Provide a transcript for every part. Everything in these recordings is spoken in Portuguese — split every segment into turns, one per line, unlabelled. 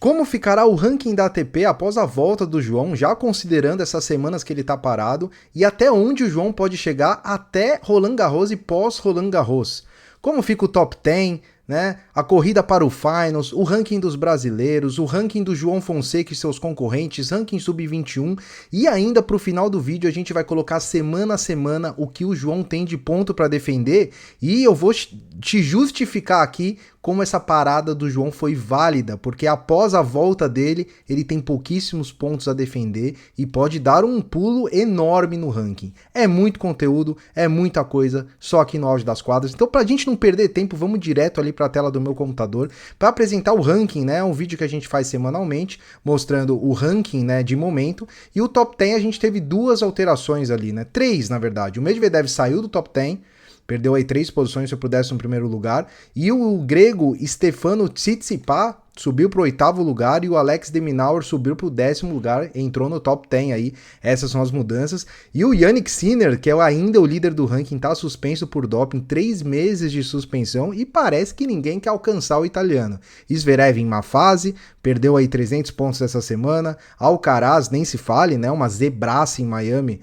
Como ficará o ranking da ATP após a volta do João, já considerando essas semanas que ele tá parado, e até onde o João pode chegar até Roland Garros e pós Roland Garros? Como fica o top 10, né? A corrida para o Finals, o ranking dos brasileiros, o ranking do João Fonseca e seus concorrentes, ranking sub-21, e ainda pro final do vídeo a gente vai colocar semana a semana o que o João tem de ponto para defender, e eu vou te justificar aqui como essa parada do João foi válida, porque após a volta dele, ele tem pouquíssimos pontos a defender e pode dar um pulo enorme no ranking. É muito conteúdo, é muita coisa, só aqui no Auge das Quadras. Então, pra gente não perder tempo, vamos direto ali pra tela do meu computador para apresentar o ranking, né? Um vídeo que a gente faz semanalmente, mostrando o ranking, né, de momento. E o top 10 a gente teve duas alterações ali, né? 3, na verdade. O Medvedev saiu do top 10, perdeu aí 3 posições para o 11º lugar. E o grego Stefano Tsitsipas subiu para o 8º lugar e o Alex de Minaur subiu para o 10º lugar, entrou no top 10 aí. Essas são as mudanças. E o Jannik Sinner, que é ainda o líder do ranking, está suspenso por doping, 3 meses de suspensão e parece que ninguém quer alcançar o italiano. Zverev em má fase, perdeu aí 300 pontos essa semana. Alcaraz, nem se fale, né? Uma zebraça em Miami,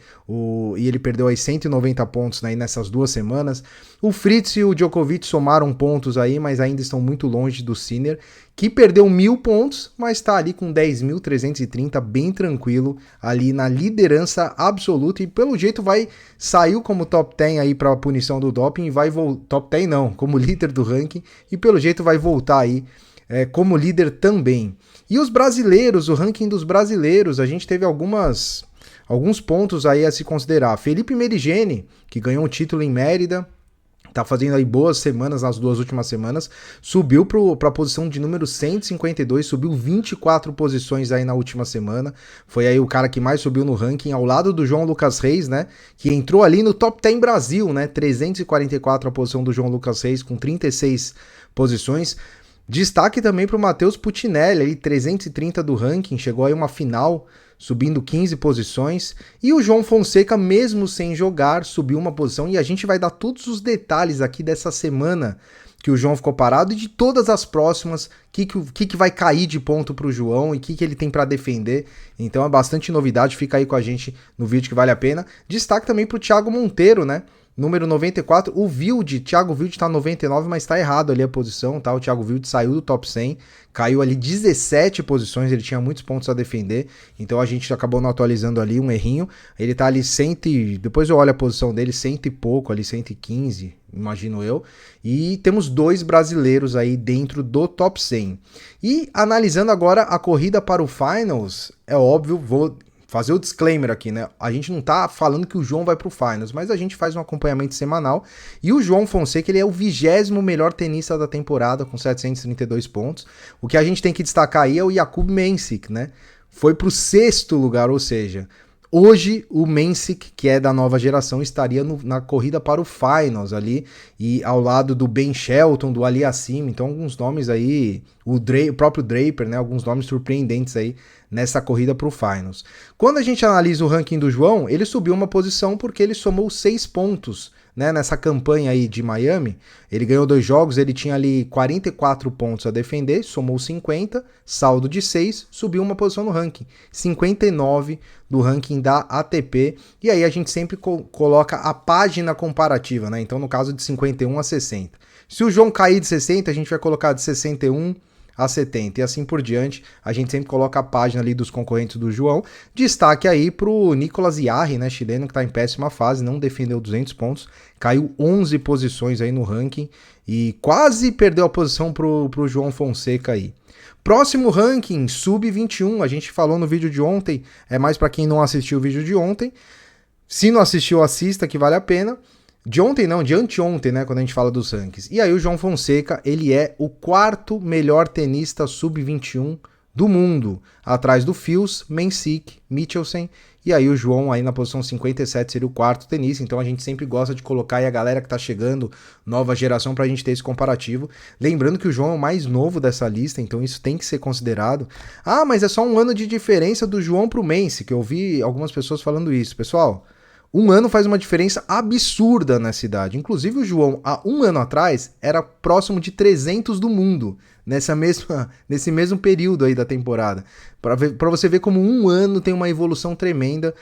e ele perdeu aí 190 pontos, né, nessas 2 semanas. O Fritz e o Djokovic somaram pontos aí, mas ainda estão muito longe do Sinner, que perdeu 1.000 pontos, mas está ali com 10.330, bem tranquilo, ali na liderança absoluta, e pelo jeito saiu como top 10 aí para a punição do doping, e vai voltar, top 10 não, como líder do ranking, e pelo jeito vai voltar aí como líder também. E os brasileiros, o ranking dos brasileiros, a gente teve alguns pontos aí a se considerar. Felipe Meligeni, que ganhou um título em Mérida, tá fazendo aí boas semanas nas 2 últimas semanas, subiu para a posição de número 152, subiu 24 posições aí na última semana, foi aí o cara que mais subiu no ranking, ao lado do João Lucas Reis, né, que entrou ali no top 10 Brasil, né, 344 a posição do João Lucas Reis, com 36 posições. Destaque também para o Matheus Puccinelli, aí 330 do ranking, chegou aí uma final, subindo 15 posições, e o João Fonseca, mesmo sem jogar, subiu uma posição, e a gente vai dar todos os detalhes aqui dessa semana que o João ficou parado e de todas as próximas, que vai cair de ponto para o João e o que ele tem para defender. Então é bastante novidade, fica aí com a gente no vídeo que vale a pena. Destaque também para o Thiago Monteiro, né? Número 94, o Wilde, Thiago Wilde tá 99, mas tá errado ali a posição, tá? O Thiago Wilde saiu do top 100, caiu ali 17 posições, ele tinha muitos pontos a defender, então a gente acabou não atualizando ali, um errinho. Ele tá ali depois eu olho a posição dele, 100 e pouco, ali 115, imagino eu. E temos 2 brasileiros aí dentro do top 100. E analisando agora a corrida para o Finals, é óbvio, vou fazer o disclaimer aqui, né? A gente não tá falando que o João vai pro Finals, mas a gente faz um acompanhamento semanal, e o João Fonseca, ele é o 20º melhor tenista da temporada, com 732 pontos. O que a gente tem que destacar aí é o Jakub Mensik, né? Foi pro 6º lugar, ou seja, hoje o Mensik, que é da nova geração, estaria na corrida para o Finals ali, e ao lado do Ben Shelton, do Aliassime, então alguns nomes aí, o próprio Draper, né? Alguns nomes surpreendentes aí nessa corrida para o Finals. Quando a gente analisa o ranking do João, ele subiu uma posição porque ele somou 6 pontos, né, nessa campanha aí de Miami. Ele ganhou 2 jogos, ele tinha ali 44 pontos a defender, somou 50, saldo de 6, subiu uma posição no ranking, 59 do ranking da ATP, e aí a gente sempre coloca a página comparativa, né, então no caso de 51 a 60. Se o João cair de 60, a gente vai colocar de 61 a 70, e assim por diante. A gente sempre coloca a página ali dos concorrentes do João. Destaque aí pro Nicolas Yarri, né, chileno, que tá em péssima fase, não defendeu 200 pontos, caiu 11 posições aí no ranking e quase perdeu a posição pro João Fonseca aí. Próximo ranking, sub-21, a gente falou no vídeo de ontem, é mais para quem não assistiu o vídeo de ontem. Se não assistiu, assista, que vale a pena. De ontem não, de anteontem, né, quando a gente fala dos rankings. E aí o João Fonseca, ele é o 4º melhor tenista sub-21 do mundo, atrás do Fils, Mensik, Michelsen, e aí o João aí na posição 57 seria o 4º tenista, então a gente sempre gosta de colocar aí a galera que tá chegando, nova geração, pra gente ter esse comparativo. Lembrando que o João é o mais novo dessa lista, então isso tem que ser considerado. Ah, mas é só um ano de diferença do João pro Mensik, que eu ouvi algumas pessoas falando isso. Pessoal, Um ano faz uma diferença absurda nessa idade. Inclusive o João, há um ano atrás, era próximo de 300 do mundo, nesse mesmo período aí da temporada. Para você ver como um ano tem uma evolução tremenda.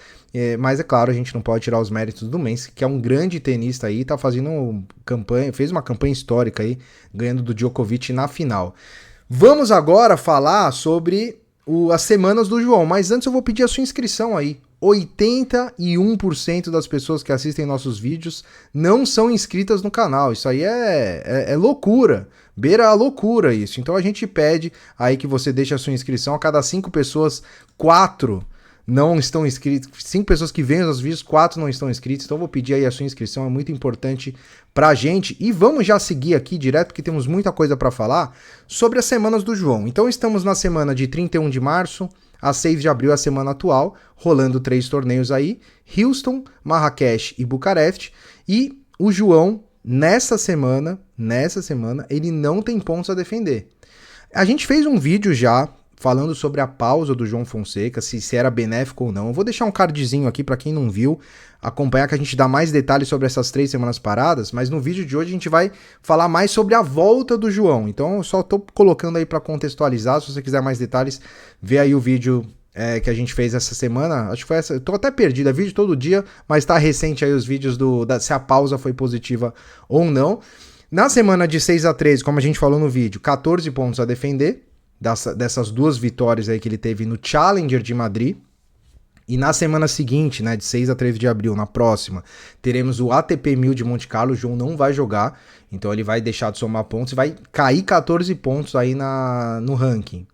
Mas é claro, a gente não pode tirar os méritos do Mendes, que é um grande tenista aí, tá fazendo campanha, fez uma campanha histórica aí, ganhando do Djokovic na final. Vamos agora falar sobre as semanas do João, mas antes eu vou pedir a sua inscrição aí. 81% das pessoas que assistem nossos vídeos não são inscritas no canal. Isso aí é loucura. Beira a loucura isso. Então a gente pede aí que você deixe a sua inscrição. A cada 5 pessoas, 4 não estão inscritos. 5 pessoas que veem os vídeos, 4 não estão inscritos. Então eu vou pedir aí a sua inscrição. É muito importante pra gente. E vamos já seguir aqui direto, porque temos muita coisa para falar sobre as semanas do João. Então estamos na semana de 31 de março a 6 de abril, a semana atual, rolando 3 torneios aí, Houston, Marrakech e Bucareste, e o João, nessa semana, ele não tem pontos a defender. A gente fez um vídeo já falando sobre a pausa do João Fonseca, se era benéfico ou não. Eu vou deixar um cardzinho aqui para quem não viu, acompanhar, que a gente dá mais detalhes sobre essas 3 semanas paradas, mas no vídeo de hoje a gente vai falar mais sobre a volta do João. Então eu só tô colocando aí para contextualizar. Se você quiser mais detalhes, vê aí o vídeo que a gente fez essa semana. Acho que foi essa, eu tô até perdido, é vídeo todo dia, mas tá recente aí os vídeos se a pausa foi positiva ou não. Na semana de 6 a 13, como a gente falou no vídeo, 14 pontos a defender, dessas 2 vitórias aí que ele teve no Challenger de Madrid. E na semana seguinte, né, de 6 a 13 de abril, na próxima, teremos o ATP 1000 de Monte Carlo. O João não vai jogar, então ele vai deixar de somar pontos e vai cair 14 pontos aí no ranking.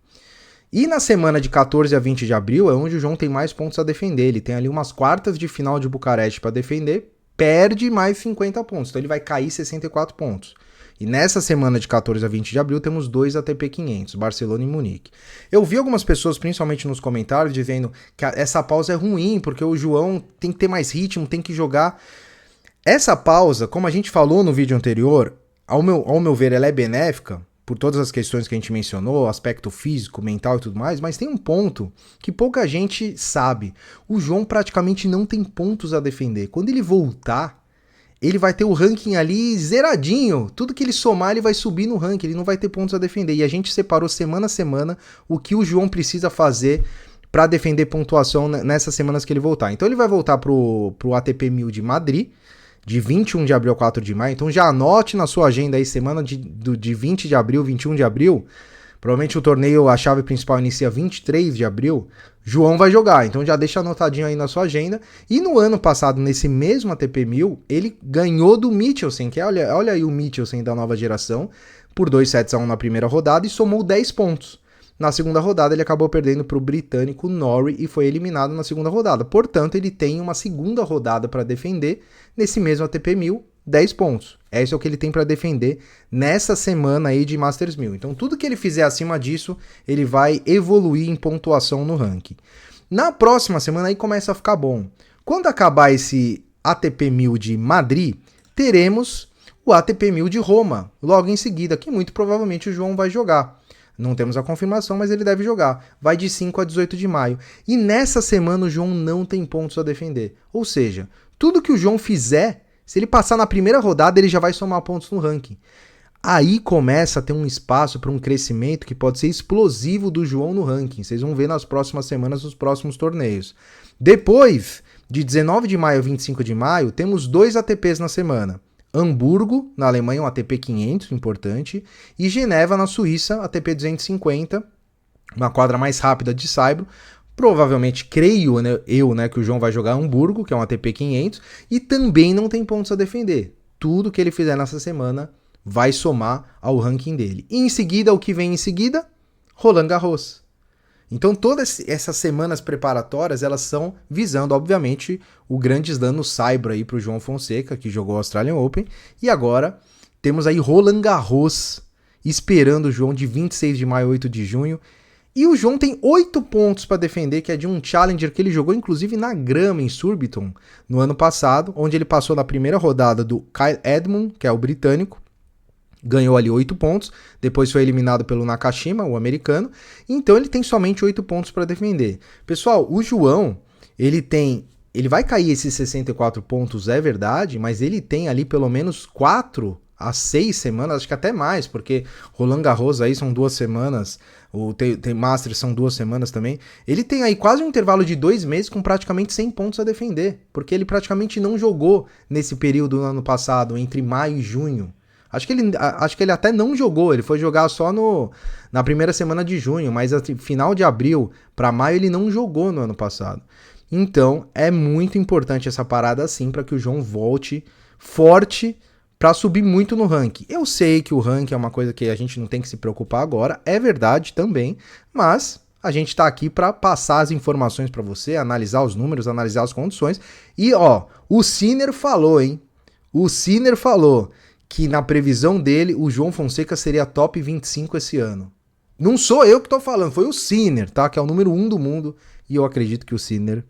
E na semana de 14 a 20 de abril é onde o João tem mais pontos a defender. Ele tem ali umas quartas de final de Bucareste para defender, perde mais 50 pontos, então ele vai cair 64 pontos. E nessa semana de 14 a 20 de abril temos 2 ATP 500, Barcelona e Munique. Eu vi algumas pessoas, principalmente nos comentários, dizendo que essa pausa é ruim, porque o João tem que ter mais ritmo, tem que jogar. Essa pausa, como a gente falou no vídeo anterior, ao meu ver, ela é benéfica, por todas as questões que a gente mencionou, aspecto físico, mental e tudo mais, mas tem um ponto que pouca gente sabe. O João praticamente não tem pontos a defender. Quando ele voltar, ele vai ter o ranking ali zeradinho. Tudo que ele somar, ele vai subir no ranking. Ele não vai ter pontos a defender. E a gente separou semana a semana o que o João precisa fazer para defender pontuação nessas semanas que ele voltar. Então ele vai voltar pro ATP 1000 de Madrid, de 21 de abril a 4 de maio. Então já anote na sua agenda aí, semana de 20 de abril, 21 de abril. Provavelmente o torneio, a chave principal inicia 23 de abril. João vai jogar, então já deixa anotadinho aí na sua agenda. E no ano passado, nesse mesmo ATP 1000, ele ganhou do Michelsen, que olha aí o Michelsen da nova geração, por 2-1 na primeira rodada e somou 10 pontos. Na segunda rodada ele acabou perdendo para o britânico Norrie e foi eliminado na segunda rodada. Portanto, ele tem uma segunda rodada para defender nesse mesmo ATP 1000, 10 pontos. Esse é o que ele tem para defender nessa semana aí de Masters 1000. Então tudo que ele fizer acima disso, ele vai evoluir em pontuação no ranking. Na próxima semana aí começa a ficar bom. Quando acabar esse ATP 1000 de Madrid, teremos o ATP 1000 de Roma, logo em seguida, que muito provavelmente o João vai jogar. Não temos a confirmação, mas ele deve jogar. Vai de 5 a 18 de maio. E nessa semana o João não tem pontos a defender. Ou seja, tudo que o João fizer, se ele passar na primeira rodada, ele já vai somar pontos no ranking. Aí começa a ter um espaço para um crescimento que pode ser explosivo do João no ranking. Vocês vão ver nas próximas semanas, nos próximos torneios. Depois, de 19 de maio a 25 de maio, temos 2 ATPs na semana. Hamburgo, na Alemanha, um ATP 500, importante. E Geneva, na Suíça, ATP 250, uma quadra mais rápida de saibro. Provavelmente, creio eu, que o João vai jogar Hamburgo, que é um ATP 500, e também não tem pontos a defender. Tudo que ele fizer nessa semana vai somar ao ranking dele. E em seguida, o que vem em seguida? Roland Garros. Então todas essas semanas preparatórias, elas são visando, obviamente, o grande slam no saibro aí para o João Fonseca, que jogou o Australian Open. E agora temos aí Roland Garros, esperando o João de 26 de maio a 8 de junho. E o João tem 8 pontos para defender, que é de um Challenger que ele jogou, inclusive, na grama em Surbiton, no ano passado, onde ele passou na primeira rodada do Kyle Edmund, que é o britânico, ganhou ali 8 pontos, depois foi eliminado pelo Nakashima, o americano, então ele tem somente 8 pontos para defender. Pessoal, o João, ele tem ele vai cair esses 64 pontos, é verdade, mas ele tem ali pelo menos 4 a 6 semanas, acho que até mais, porque Roland Garros aí são 2 semanas, o Masters são 2 semanas também. Ele tem aí quase um intervalo de 2 meses com praticamente 100 pontos a defender, porque ele praticamente não jogou nesse período do ano passado, entre maio e junho. Acho que ele até não jogou, ele foi jogar só na primeira semana de junho, mas final de abril para maio ele não jogou no ano passado. Então é muito importante essa parada assim para que o João volte forte para subir muito no ranking. Eu sei que o ranking é uma coisa que a gente não tem que se preocupar agora, é verdade também, mas a gente está aqui para passar as informações para você, analisar os números, analisar as condições. E ó, o Sinner falou, hein? O Sinner falou que na previsão dele o João Fonseca seria top 25 esse ano. Não sou eu que tô falando, foi o Sinner, tá? Que é o número 1 do mundo e eu acredito que o Sinner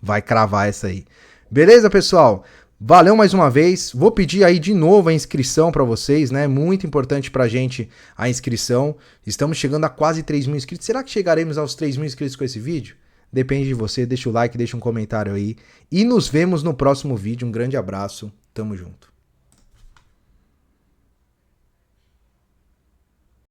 vai cravar essa aí. Beleza, pessoal? Valeu mais uma vez. Vou pedir aí de novo a inscrição para vocês, né? Muito importante pra gente a inscrição. Estamos chegando a quase 3 mil inscritos. Será que chegaremos aos 3 mil inscritos com esse vídeo? Depende de você. Deixa o like, deixa um comentário aí. E nos vemos no próximo vídeo. Um grande abraço. Tamo junto.